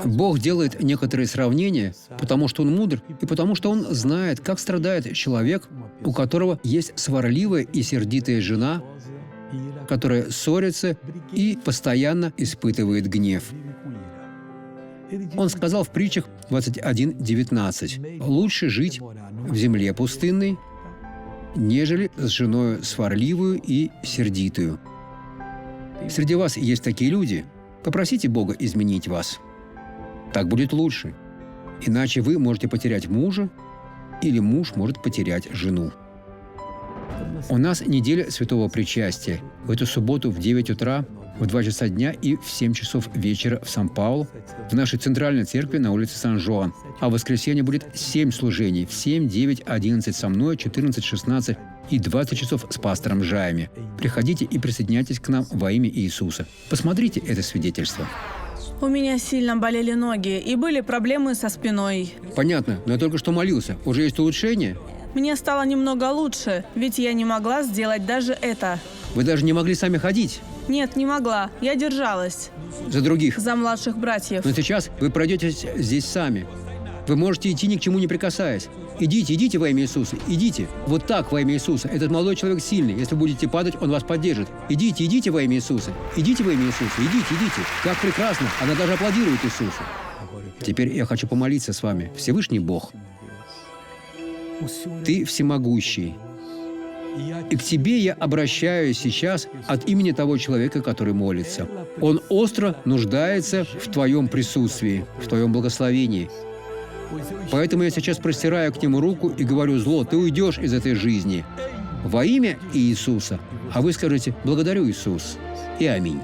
Бог делает некоторые сравнения, потому что Он мудр и потому что Он знает, как страдает человек, у которого есть сварливая и сердитая жена, которая ссорится и постоянно испытывает гнев. Он сказал в притчах 21:19: «Лучше жить в земле пустынной, нежели с женою сварливую и сердитую». Среди вас есть такие люди. Попросите Бога изменить вас. Так будет лучше. Иначе вы можете потерять мужа, или муж может потерять жену. У нас неделя Святого Причастия. В эту субботу в 9 утра, в 2 часа дня и в 7 часов вечера в Сан-Паулу, в нашей центральной церкви на улице Сан-Жуан. А в воскресенье будет 7 служений в 7, 9, 11 со мной, 14, 16 и 20 часов с пастором Жаями. Приходите и присоединяйтесь к нам во имя Иисуса. Посмотрите это свидетельство. У меня сильно болели ноги и были проблемы со спиной. Понятно, но я только что молился. Уже есть улучшение? Мне стало немного лучше, ведь я не могла сделать даже это. Вы даже не могли сами ходить? Нет, не могла. Я держалась. За других. За младших братьев. Но сейчас вы пройдете здесь сами. Вы можете идти, ни к чему не прикасаясь. Идите, идите во имя Иисуса. Идите. Вот так во имя Иисуса. Этот молодой человек сильный. Если будете падать, он вас поддержит. Идите, идите во имя Иисуса. Идите во имя Иисуса. Идите, идите. Как прекрасно. Она даже аплодирует Иисусу. Теперь я хочу помолиться с вами. Всевышний Бог, Ты всемогущий. И к Тебе я обращаюсь сейчас от имени того человека, который молится. Он остро нуждается в Твоем присутствии, в Твоем благословении. Поэтому я сейчас простираю к нему руку и говорю: зло, ты уйдешь из этой жизни во имя Иисуса. А вы скажете: благодарю, Иисус, и аминь.